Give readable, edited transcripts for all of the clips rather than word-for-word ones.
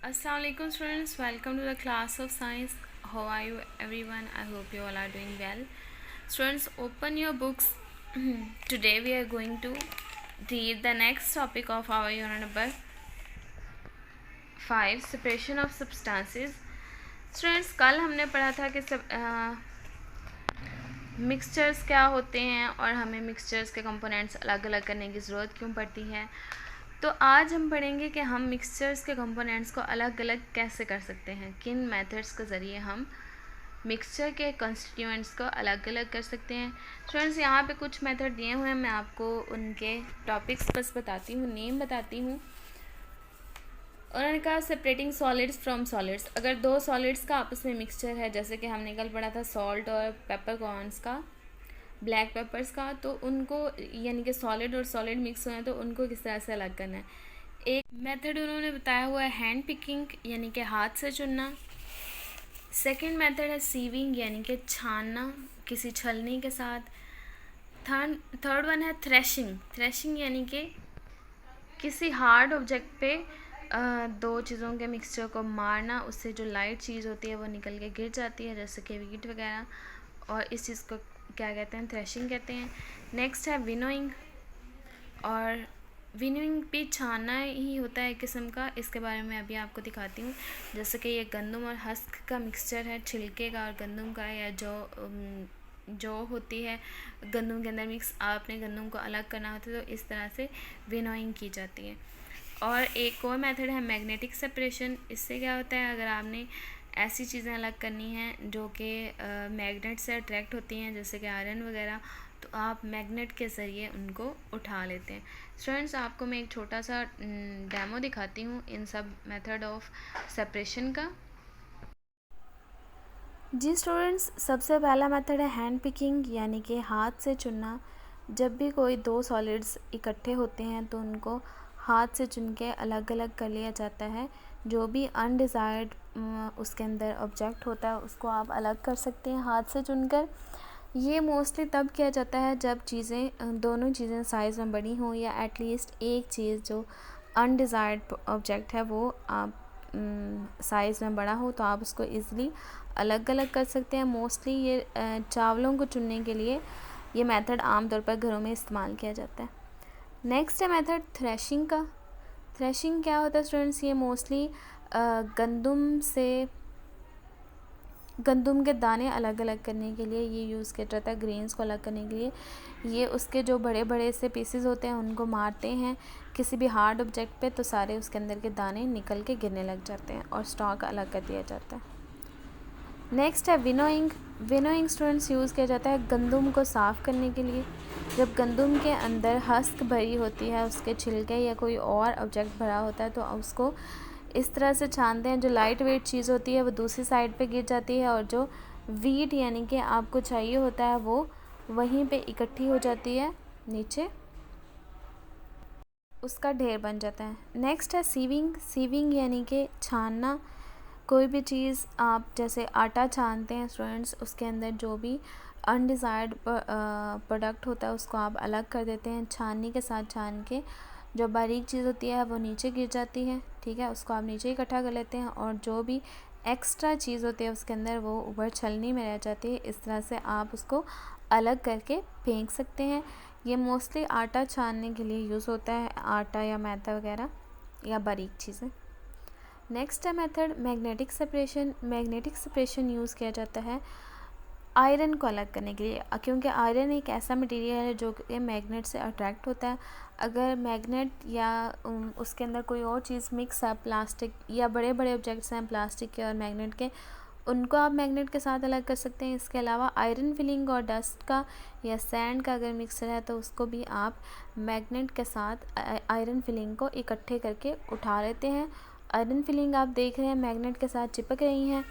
Assalamualaikum students, welcome to the class of science. How are you everyone? I hope you all are doing well. Students, open your books. Today we are going to read the next topic of our unit number 5, separation of substances. Students, कल हमने पढ़ा था कि mixtures क्या होते हैं और हमें मिक्सचर्स के कंपोनेंट्स अलग अलग करने की ज़रूरत क्यों पड़ती है। तो आज हम पढ़ेंगे कि हम मिक्सचर्स के कंपोनेंट्स को अलग अलग कैसे कर सकते हैं, किन मेथड्स के ज़रिए हम मिक्सचर के कंस्टिट्यूएंट्स को अलग अलग कर सकते हैं। स्टूडेंट्स, यहाँ पे कुछ मेथड दिए हुए हैं, मैं आपको उनके टॉपिक्स बस बताती हूँ, नेम बताती हूँ। उन्होंने कहा सेपरेटिंग सॉलिड्स फ्रॉम सॉलिड्स। अगर दो सॉलिड्स का आपस में मिक्सचर है, जैसे कि हमने कल पढ़ा था सॉल्ट और पेपरकॉर्न्स का, ब्लैक पेपर्स का, तो उनको यानी कि सॉलिड और सॉलिड मिक्स हुए हैं तो उनको किस तरह से अलग करना है। एक मेथड उन्होंने बताया हुआ है हैंड पिकिंग यानी कि हाथ से चुनना। सेकंड मेथड है सीविंग यानी कि छानना किसी छलनी के साथ। थर्ड वन है थ्रेशिंग यानी कि किसी हार्ड ऑब्जेक्ट पे दो चीज़ों के मिक्सचर को मारना, उससे जो लाइट चीज़ होती है वो निकल के गिर जाती है, जैसे कि वीट वगैरह, और इस चीज़ को क्या कहते हैं, थ्रेशिंग कहते हैं। नेक्स्ट है विनोइंग, और विनोइंग भी छानना ही होता है एक किस्म का, इसके बारे में अभी आपको दिखाती हूँ। जैसे कि ये गंदम और हस्क का मिक्सचर है, छिलके का और गंदम का, या जो होती है गंदम के अंदर मिक्स, आपने गंदम को अलग करना होता है तो इस तरह से विनोइंग की जाती है। और एक और मेथड है मैग्नेटिक सेपरेशन। इससे क्या होता है, अगर आपने ऐसी चीज़ें अलग करनी हैं जो कि मैग्नेट से अट्रैक्ट होती हैं, जैसे कि आयरन वगैरह, तो आप मैग्नेट के ज़रिए उनको उठा लेते हैं। स्टूडेंट्स, आपको मैं एक छोटा सा डेमो दिखाती हूँ इन सब मेथड ऑफ सेपरेशन का। जी स्टूडेंट्स, सबसे पहला मेथड है हैंड पिकिंग यानी कि हाथ से चुनना। जब भी कोई दो सॉलिड्स इकट्ठे होते हैं तो उनको हाथ से चुन के अलग अलग कर लिया जाता है। जो भी अनडिज़ायर्ड उसके अंदर ऑब्जेक्ट होता है उसको आप अलग कर सकते हैं हाथ से चुनकर। ये मोस्टली तब किया जाता है जब दोनों चीज़ें साइज़ में बड़ी हों, या एटलीस्ट एक चीज़ जो अनडिज़ायर्ड ऑब्जेक्ट है वो आप साइज़ में बड़ा हो तो आप उसको ईज़िली अलग अलग कर सकते हैं। मोस्टली ये चावलों को चुनने के लिए ये मेथड आमतौर पर घरों में इस्तेमाल किया जाता है। नेक्स्ट है मेथड थ्रेशिंग का। थ्रेशिंग क्या होता है स्टूडेंट्स, ये मोस्टली गंदम के दाने अलग अलग करने के लिए ये यूज़ किया जाता है। ग्रेन्स को अलग करने के लिए ये उसके जो बड़े बड़े से पीसेस होते हैं उनको मारते हैं किसी भी हार्ड ऑब्जेक्ट पे, तो सारे उसके अंदर के दाने निकल के गिरने लग जाते हैं और स्टॉक अलग कर दिया जाता है। नेक्स्ट है विनोइंग स्टूडेंट्स यूज़ किया जाता है गंदम को साफ़ करने के लिए। जब गंदम के अंदर हस्क भरी होती है, उसके छिलके या कोई और ऑब्जेक्ट भरा होता है, तो उसको इस तरह से छानते हैं, जो लाइट वेट चीज़ होती है वो दूसरी साइड पे गिर जाती है और जो वीट यानी कि आपको चाहिए होता है वो वहीं पे इकट्ठी हो जाती है, नीचे उसका ढेर बन जाता है। नेक्स्ट है सीविंग यानी कि छानना। कोई भी चीज़ आप जैसे आटा छानते हैं स्टूडेंट्स, उसके अंदर जो भी अनडिज़ायर्ड प्रोडक्ट होता है उसको आप अलग कर देते हैं छाननी के साथ। छान के जो बारीक चीज़ होती है वो नीचे गिर जाती है, ठीक है, उसको आप नीचे इकट्ठा कर लेते हैं, और जो भी एक्स्ट्रा चीज़ होती है उसके अंदर वो ऊपर छलनी में रह जाती है। इस तरह से आप उसको अलग करके फेंक सकते हैं। ये मोस्टली आटा छानने के लिए यूज़ होता है, आटा या मैदा वगैरह या बारीक चीज़ें। नेक्स्ट है मेथड मैग्नेटिक सेपरेशन यूज़ किया जाता है आयरन को अलग करने के लिए, क्योंकि आयरन एक ऐसा मटेरियल है जो कि मैग्नेट से अट्रैक्ट होता है। अगर मैग्नेट या उसके अंदर कोई और चीज़ मिक्स है, प्लास्टिक या बड़े बड़े ऑब्जेक्ट्स हैं प्लास्टिक के और मैग्नेट के, उनको आप मैग्नेट के साथ अलग कर सकते हैं। इसके अलावा आयरन फिलिंग और डस्ट का या सैंड का अगर मिक्सर है तो उसको भी आप मैग्नेट के साथ आयरन फिलिंग को इकट्ठे करके उठा लेते हैं। आयरन फिलिंग आप देख रहे हैं मैग्नेट के साथ चिपक रही हैं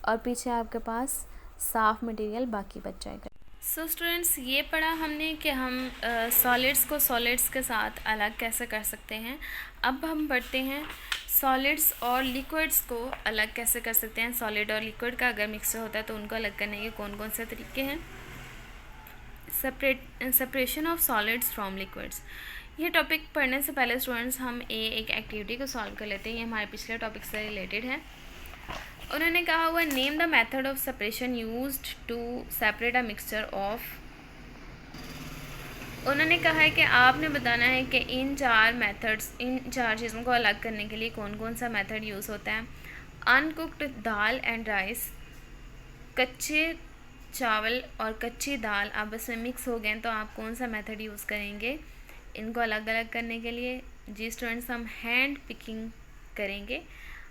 और पीछे आपके पास साफ़ मटेरियल बाकी बच जाएगा। सो स्टूडेंट्स, ये पढ़ा हमने कि हम सॉलिड्स को सॉलिड्स के साथ अलग कैसे कर सकते हैं। अब हम पढ़ते हैं सॉलिड्स और लिक्विड्स को अलग कैसे कर सकते हैं। सॉलिड और लिक्विड का अगर मिक्सचर होता है तो उनको अलग करने के कौन कौन से तरीके हैं। Separation of solids from liquids, ये टॉपिक पढ़ने से पहले स्टूडेंट्स हम एक एक्टिविटी को सॉल्व कर लेते हैं। ये हमारे पिछले टॉपिक से रिलेटेड है। उन्होंने कहा हुआ name the method of separation used to separate a mixture of. उन्होंने कहा है कि आपने बताना है कि इन चार चीज़ों को अलग करने के लिए कौन कौन सा मेथड यूज़ होता है। अनकुक्ड दाल एंड राइस, कच्चे चावल और कच्ची दाल आपस में मिक्स हो गए तो आप कौन सा मेथड यूज़ करेंगे इनको अलग अलग करने के लिए। जी स्टूडेंट्स, हम हैंड पिकिंग करेंगे,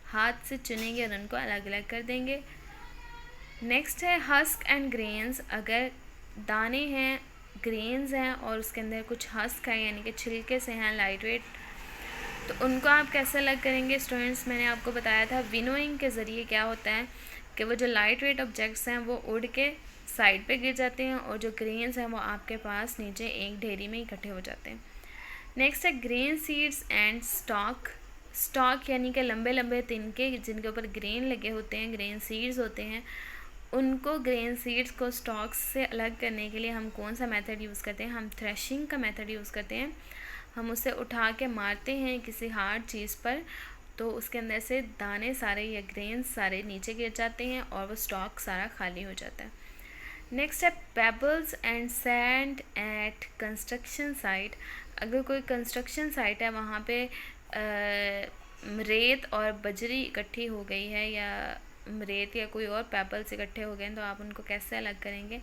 हाथ से चुनेंगे और उनको अलग अलग कर देंगे। नेक्स्ट है हस्क एंड ग्रेन्स। अगर दाने हैं, ग्रेन्स हैं और उसके अंदर कुछ हस्क है यानी कि छिलके से हैं लाइट वेट, तो उनको आप कैसे अलग करेंगे। स्टूडेंट्स, मैंने आपको बताया था विनोइंग के ज़रिए क्या होता है कि वो जो लाइट वेट ऑब्जेक्ट्स हैं वो उड़ के साइड पे गिर जाते हैं और जो ग्रेन्स हैं वो आपके पास नीचे एक ढेरी में इकट्ठे हो जाते हैं। नेक्स्ट है grain seeds and stock. Stock यानी कि लंबे लंबे तिनके जिनके ऊपर ग्रेन लगे होते हैं, ग्रेन सीड्स होते हैं। उनको ग्रेन सीड्स को स्टॉक्स से अलग करने के लिए हम कौन सा मेथड यूज़ करते हैं। हम थ्रेशिंग का मेथड यूज़ करते हैं। हम उसे उठा के मारते हैं किसी हार्ड चीज़ पर तो उसके अंदर से दाने सारे या ग्रेन्स सारे नीचे गिर जाते हैं और वो स्टॉक सारा खाली हो जाता है। नेक्स्ट है pebbles and sand at construction site. अगर कोई कंस्ट्रक्शन साइट है वहाँ पे रेत और बजरी इकट्ठी हो गई है या रेत या कोई और पेबल्स इकट्ठे हो गए तो आप उनको कैसे अलग करेंगे।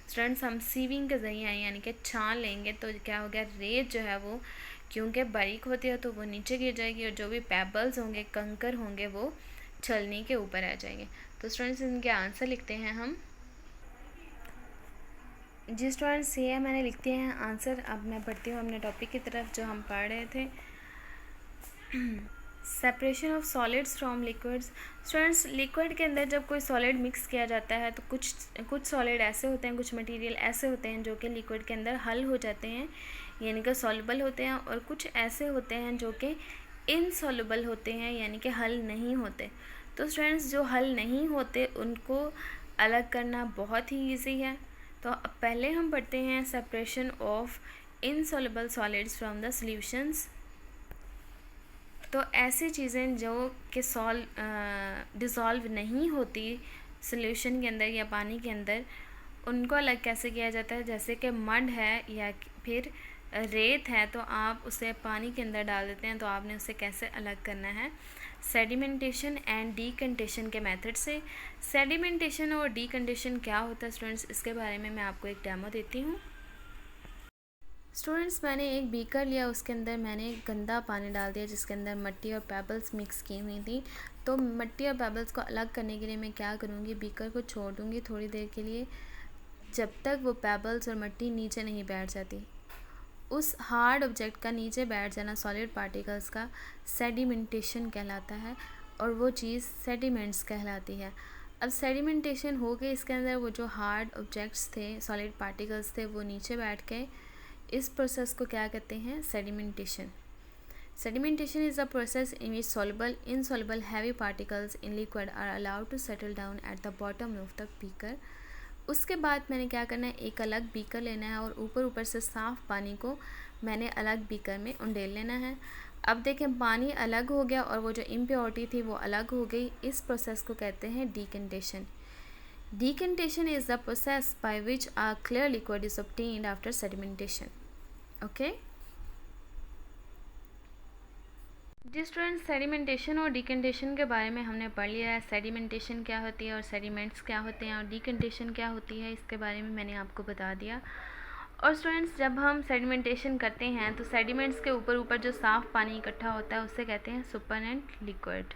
स्टूडेंट्स, हम सीविंग के ज़रिए यानी कि छान लेंगे तो क्या हो गया, रेत जो है वो क्योंकि बारीक होती है तो वो नीचे गिर जाएगी और जो भी पेबल्स होंगे, कंकर होंगे, वो छलनी के ऊपर आ जाएंगे। तो स्टूडेंट्स, इनके आंसर लिखते हैं हम। जी स्टूडेंट्स, ये मैंने लिख दिए हैं आंसर। अब मैं पढ़ती हूँ अपने टॉपिक की तरफ जो हम पढ़ रहे थे। Separation of solids from liquids. Students, liquid के अंदर जब कोई सॉलिड मिक्स किया जाता है तो कुछ सॉलिड ऐसे होते हैं, कुछ मटेरियल ऐसे होते हैं जो कि लिक्विड के अंदर हल हो जाते हैं यानी कि सॉल्युबल होते हैं, और कुछ ऐसे होते हैं जो कि इनसॉल्युबल होते हैं यानी कि हल नहीं होते। तो स्टूडेंट्स, जो हल नहीं होते उनको अलग करना बहुत ही ईजी है। तो अब पहले हम पढ़ते हैं separation of insoluble solids from the solutions. तो ऐसी चीज़ें जो कि डिज़ोल्व नहीं होती सॉल्यूशन के अंदर या पानी के अंदर, उनको अलग कैसे किया जाता है। जैसे कि मड है या फिर रेत है तो आप उसे पानी के अंदर डाल देते हैं तो आपने उसे कैसे अलग करना है। सेडिमेंटेशन एंड डीकंटेशन के मेथड से। सेडिमेंटेशन और डीकंटेशन क्या होता है स्टूडेंट्स, इसके बारे में मैं आपको एक डेमो देती हूँ। स्टूडेंट्स, मैंने एक बीकर लिया, उसके अंदर मैंने गंदा पानी डाल दिया जिसके अंदर मिट्टी और पेबल्स मिक्स की हुई थी। तो मिट्टी और पेबल्स को अलग करने के लिए मैं क्या करूँगी, बीकर को छोड़ दूँगी थोड़ी देर के लिए जब तक वो पेबल्स और मिट्टी नीचे नहीं बैठ जाती। उस हार्ड ऑब्जेक्ट का नीचे बैठ जाना सॉलिड पार्टिकल्स का सेडिमेंटेशन कहलाता है और वो चीज़ सेडिमेंट्स कहलाती है। अब सेडिमेंटेशन हो गई, इसके अंदर वो जो हार्ड ऑब्जेक्ट्स थे, सॉलिड पार्टिकल्स थे, वो नीचे बैठ गए। इस प्रोसेस को क्या कहते हैं, sedimentation. Sedimentation is a process in which soluble insoluble heavy particles in liquid are allowed to settle down at the bottom of the beaker. उसके बाद मैंने क्या करना है, एक अलग बीकर लेना है और ऊपर से साफ़ पानी को मैंने अलग बीकर में उंडेल लेना है। अब देखें, पानी अलग हो गया और वो जो इम्प्योरिटी थी वो अलग हो गई। इस प्रोसेस को कहते हैं डीकंटेशन। Decantation is the process by which a clear liquid is obtained after sedimentation. Okay? Ji students, sedimentation और डिकंटेशन के बारे में हमने पढ़ लिया है। सेडिमेंटेशन क्या होती है और सेडिमेंट्स क्या होते हैं और डिकंटेशन क्या होती है, इसके बारे में मैंने आपको बता दिया। और स्टूडेंट्स, जब हम सेडिमेंटेशन करते हैं तो सेडिमेंट्स के ऊपर जो साफ़ पानी इकट्ठा होता है उसे कहते हैं सुपरनेंट लिक्विड।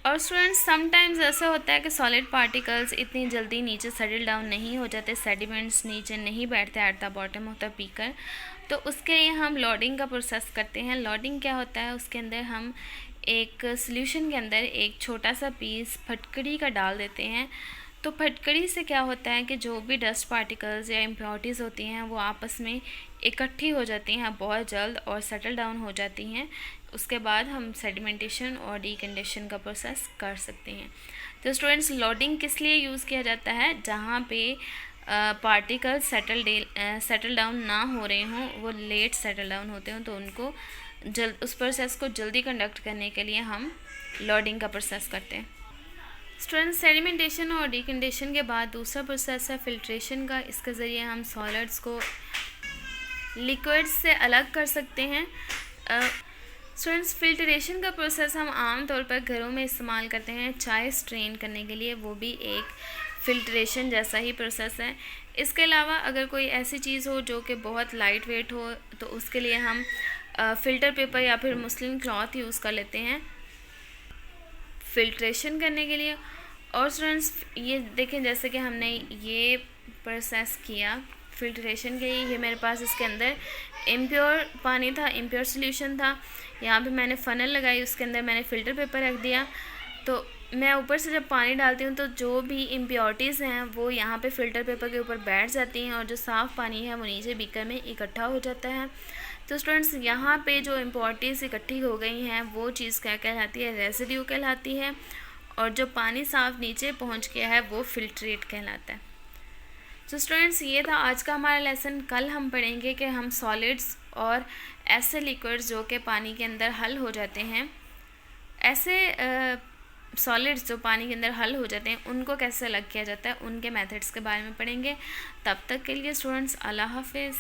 और स्टूडेंट्स, समटाइम्स ऐसा होता है कि सॉलिड पार्टिकल्स इतनी जल्दी नीचे सेटल डाउन नहीं हो जाते, सेडिमेंट्स नीचे नहीं बैठते eight the bottom of the beaker. तो उसके लिए हम लोडिंग का प्रोसेस करते हैं। लोडिंग क्या होता है, उसके अंदर हम एक सॉल्यूशन के अंदर एक छोटा सा पीस फटकड़ी का डाल देते हैं। तो फटकड़ी से क्या होता है कि जो भी डस्ट पार्टिकल्स या इम्प्योरिटीज़ होती हैं वो आपस में इकट्ठी हो जाती हैं बहुत जल्द और सेटल डाउन हो जाती हैं। उसके बाद हम सेडिमेंटेशन और डीकंडेशन का प्रोसेस कर सकते हैं। तो स्टूडेंट्स, लोडिंग किस लिए यूज़ किया जाता है, जहाँ पे पार्टिकल सेटल डाउन ना हो रहे हों, वो लेट सेटल डाउन होते हों, तो उनको उस प्रोसेस को जल्दी कंडक्ट करने के लिए हम लोडिंग का प्रोसेस करते हैं। स्टूडेंट्स, सेडिमेंटेशन और डिकंडेशन के बाद दूसरा प्रोसेस है फिल्ट्रेशन का। इसके ज़रिए हम सॉलिड्स को लिक्विड्स से अलग कर सकते हैं। स्टूडेंट्स, फिल्ट्रेशन का प्रोसेस हम आम तौर पर घरों में इस्तेमाल करते हैं चाय स्ट्रेन करने के लिए, वो भी एक फ़िल्ट्रेशन जैसा ही प्रोसेस है। इसके अलावा अगर कोई ऐसी चीज़ हो जो कि बहुत लाइट वेट हो, तो उसके लिए हम फ़िल्टर पेपर या फिर मुस्लिन क्लॉथ यूज़ कर लेते हैं फ़िल्ट्रेशन करने के लिए। और स्टूडेंट्स, ये देखें, जैसे कि हमने ये प्रोसेस किया फ़िल्ट्रेशन के लिए, ये मेरे पास इसके अंदर इम्प्योर पानी था, इम्प्योर सोल्यूशन था। यहाँ पे मैंने फ़नल लगाई, उसके अंदर मैंने फ़िल्टर पेपर रख दिया। तो मैं ऊपर से जब पानी डालती हूँ तो जो भी इम्प्योरिटीज़ हैं वो यहाँ पे फ़िल्टर पेपर के ऊपर बैठ जाती हैं और जो साफ़ पानी है वो नीचे बीकर में इकट्ठा हो जाता है। तो स्टूडेंट्स, यहाँ पे जो इम्प्योरिटीज़ इकट्ठी हो गई हैं वो चीज़ क्या कहलाती है? रेसिड्यू कहलाती है। और जो पानी साफ़ नीचे पहुँच गया है वो फ़िल्ट्रेट कहलाता है। तो स्टूडेंट्स, ये था आज का हमारा लेसन। कल हम पढ़ेंगे कि हम सॉलिड्स और ऐसे लिक्विड्स जो कि पानी के अंदर हल हो जाते हैं, ऐसे सॉलिड्स जो पानी के अंदर हल हो जाते हैं, उनको कैसे अलग किया जाता है, उनके मेथड्स के बारे में पढ़ेंगे। तब तक के लिए स्टूडेंट्स, अल्लाह हाफिज़।